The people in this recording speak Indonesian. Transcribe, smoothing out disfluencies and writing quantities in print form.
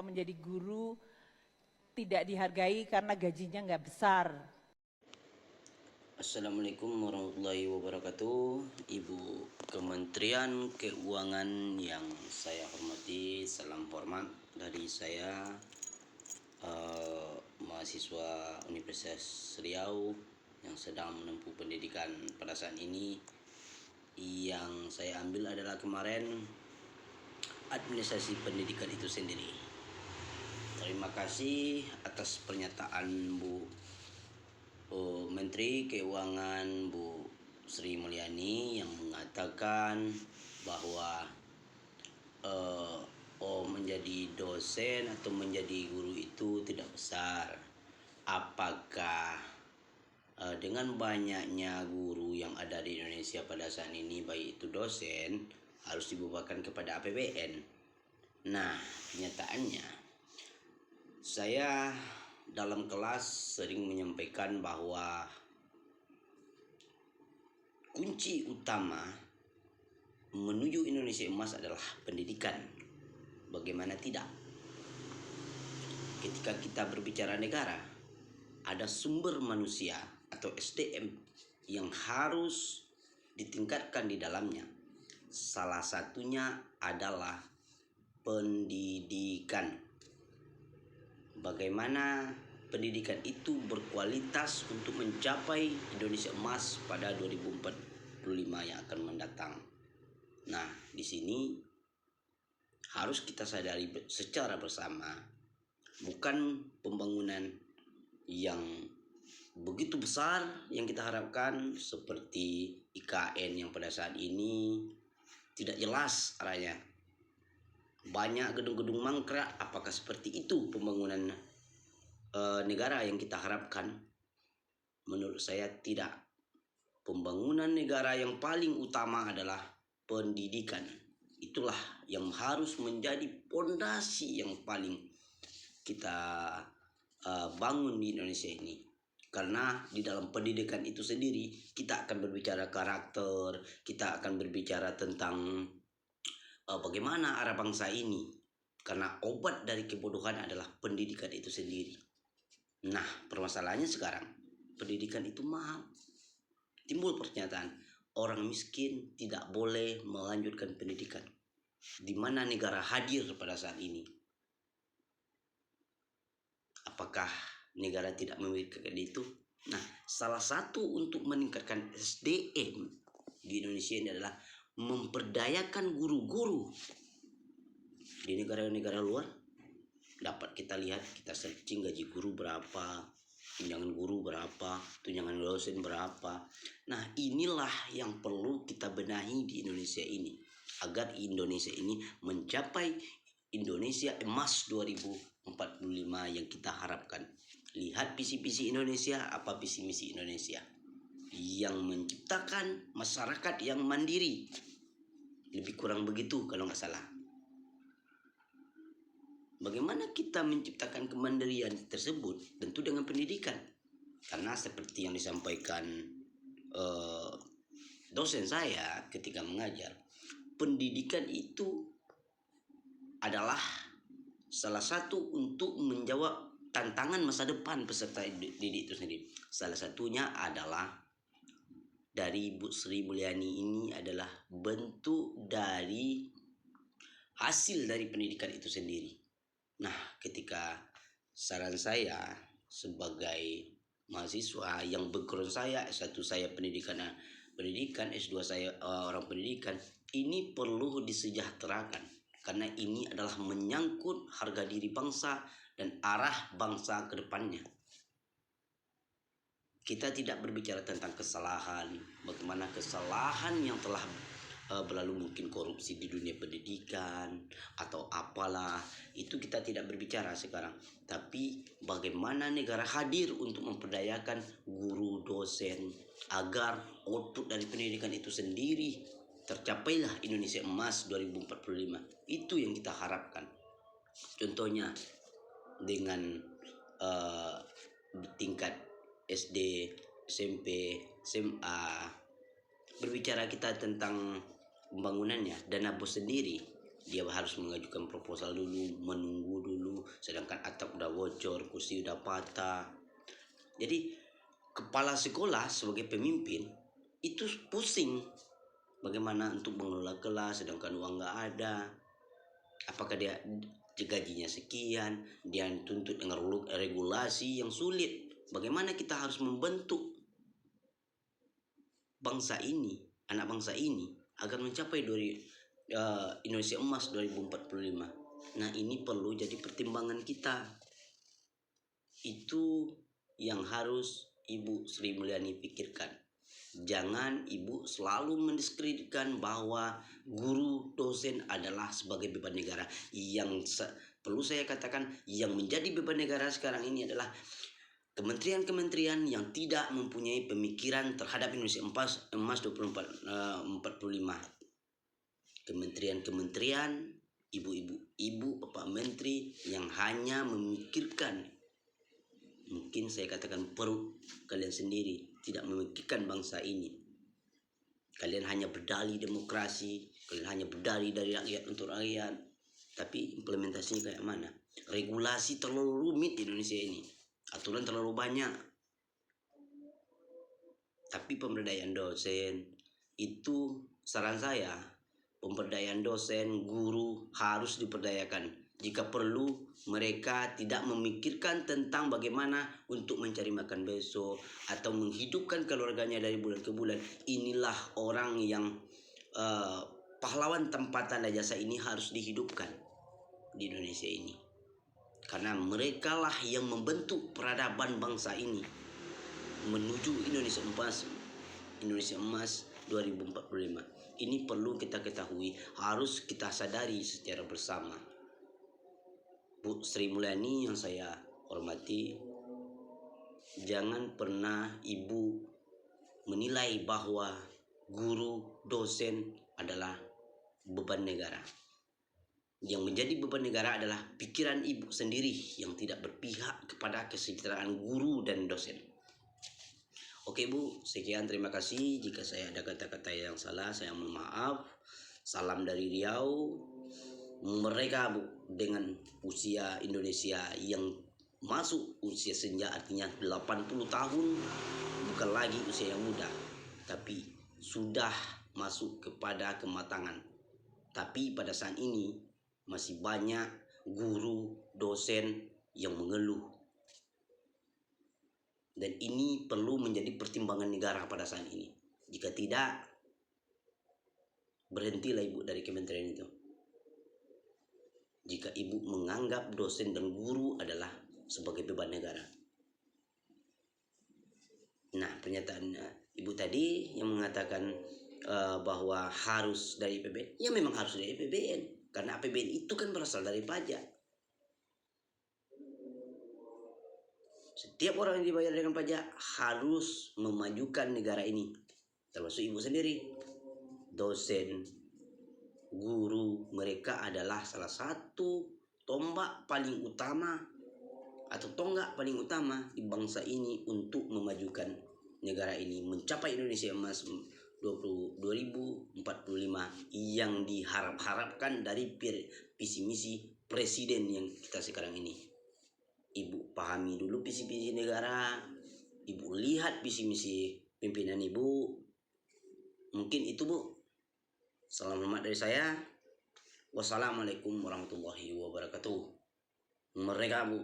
bahwa menjadi guru tidak dihargai karena gajinya nggak besar. Assalamualaikum warahmatullahi wabarakatuh. Ibu Kementerian Keuangan yang saya hormati, salam hormat dari saya, mahasiswa Universitas Riau yang sedang menempuh pendidikan pada saat ini. Yang saya ambil adalah kemarin administrasi pendidikan itu sendiri. Terima kasih atas pernyataan Bu Menteri Keuangan Bu Sri Mulyani yang mengatakan bahwa menjadi dosen atau menjadi guru itu tidak besar. Apakah dengan banyaknya guru yang ada di Indonesia pada saat ini, baik itu dosen, harus dibebankan kepada APBN? Nah, kenyataannya saya dalam kelas sering menyampaikan bahwa kunci utama menuju Indonesia emas adalah pendidikan. Bagaimana tidak? Ketika kita berbicara negara, ada sumber manusia atau SDM yang harus ditingkatkan di dalamnya. Salah satunya adalah pendidikan. Bagaimana pendidikan itu berkualitas untuk mencapai Indonesia emas pada 2045 yang akan mendatang. Nah, di sini harus kita sadari secara bersama, bukan pembangunan yang begitu besar yang kita harapkan seperti IKN yang pada saat ini tidak jelas arahnya. Banyak gedung-gedung mangkrak. Apakah seperti itu pembangunan negara yang kita harapkan? Menurut saya tidak. Pembangunan negara yang paling utama adalah pendidikan. Itulah yang harus menjadi pondasi yang paling kita bangun di Indonesia ini. Karena di dalam pendidikan itu sendiri kita akan berbicara karakter, kita akan berbicara tentang bagaimana arah bangsa ini. Karena obat dari kebodohan adalah pendidikan itu sendiri. Nah, permasalahannya sekarang, pendidikan itu mahal. Timbul pernyataan, orang miskin tidak boleh melanjutkan pendidikan. Di mana negara hadir pada saat ini? Apakah negara tidak memikirkan itu? Nah, salah satu untuk meningkatkan SDM di Indonesia ini adalah memperdayakan guru-guru. Di negara-negara luar dapat kita lihat, kita searching gaji guru berapa, tunjangan guru berapa, tunjangan dosen berapa. Nah, inilah yang perlu kita benahi di Indonesia ini agar Indonesia ini mencapai Indonesia emas 2045 yang kita harapkan. Lihat visi-visi Indonesia, apa visi misi Indonesia yang menciptakan masyarakat yang mandiri. Lebih kurang begitu kalau nggak salah. Bagaimana kita menciptakan kemandirian tersebut? Tentu dengan pendidikan. Karena seperti yang disampaikan dosen saya ketika mengajar, pendidikan itu adalah salah satu untuk menjawab tantangan masa depan peserta didik itu sendiri. Salah satunya adalah dari Bu Sri Mulyani ini adalah bentuk dari hasil dari pendidikan itu sendiri. Nah, ketika saran saya sebagai mahasiswa yang background saya S1 saya pendidikan, S2 saya orang pendidikan, ini perlu disejahterakan karena ini adalah menyangkut harga diri bangsa dan arah bangsa ke depannya. Kita tidak berbicara tentang kesalahan, bagaimana kesalahan yang telah berlalu, mungkin korupsi di dunia pendidikan atau apalah, itu kita tidak berbicara sekarang. Tapi bagaimana negara hadir untuk memperdayakan guru dosen agar output dari pendidikan itu sendiri tercapailah Indonesia emas 2045. Itu yang kita harapkan. Contohnya dengan tingkat SD, SMP, SMA, berbicara kita tentang pembangunannya, dana bos sendiri, dia harus mengajukan proposal dulu, menunggu dulu sedangkan atap udah bocor, kursi udah patah. Jadi kepala sekolah sebagai pemimpin itu pusing bagaimana untuk mengelola kelas sedangkan uang nggak ada. Apakah dia gajinya sekian, dia tuntut dengan regulasi yang sulit. Bagaimana kita harus membentuk bangsa ini, anak bangsa ini agar mencapai Indonesia Emas 2045. Nah, ini perlu jadi pertimbangan kita. Itu yang harus Ibu Sri Mulyani pikirkan. Jangan Ibu selalu mendiskreditkan bahwa guru dosen adalah sebagai beban negara. Perlu saya katakan, yang menjadi beban negara sekarang ini adalah kementerian-kementerian yang tidak mempunyai pemikiran terhadap Indonesia Emas 2045. Kementerian-kementerian, ibu, bapak menteri yang hanya memikirkan, mungkin saya katakan, perut kalian sendiri, tidak memikirkan bangsa ini. Kalian hanya berdalih demokrasi, kalian hanya berdalih dari rakyat untuk rakyat, tapi implementasinya kayak mana? Regulasi terlalu rumit di Indonesia ini, aturan terlalu banyak. Tapi pemberdayaan dosen itu, saran saya, pemberdayaan dosen, guru harus diperdayakan. Jika perlu, mereka tidak memikirkan tentang bagaimana untuk mencari makan besok atau menghidupkan keluarganya dari bulan ke bulan. Inilah orang yang pahlawan tanpa tanda jasa ini harus dihidupkan di Indonesia ini. Karena merekalah yang membentuk peradaban bangsa ini menuju Indonesia Emas 2045. Ini perlu kita ketahui, harus kita sadari secara bersama. Bu Sri Mulyani yang saya hormati, jangan pernah Ibu menilai bahwa guru, dosen adalah beban negara. Yang menjadi beban negara adalah pikiran Ibu sendiri yang tidak berpihak kepada kesejahteraan guru dan dosen. Oke Bu, sekian, terima kasih. Jika saya ada kata-kata yang salah, saya mohon maaf. Salam dari Riau. Mereka Bu, dengan usia Indonesia yang masuk usia senja, artinya 80 tahun, bukan lagi usia yang muda, tapi sudah masuk kepada kematangan. Tapi pada saat ini masih banyak guru, dosen yang mengeluh. Dan ini perlu menjadi pertimbangan negara pada saat ini. Jika tidak, berhentilah Ibu dari kementerian itu. Jika Ibu menganggap dosen dan guru adalah sebagai beban negara. Nah, pernyataan Ibu tadi yang mengatakan bahwa harus dari APBN, ya memang harus dari APBN. Karena APBN itu kan berasal dari pajak. Setiap orang yang dibayar dengan pajak harus memajukan negara ini, termasuk Ibu sendiri. Dosen, guru, mereka adalah salah satu tombak paling utama atau tonggak paling utama di bangsa ini untuk memajukan negara ini mencapai Indonesia Emas 2045 yang diharap-harapkan dari visi misi presiden yang kita sekarang ini. Ibu pahami dulu visi misi negara, Ibu lihat visi misi pimpinan Ibu. Mungkin itu Bu. Salam hormat dari saya. Wassalamualaikum warahmatullahi wabarakatuh. Mereka Bu.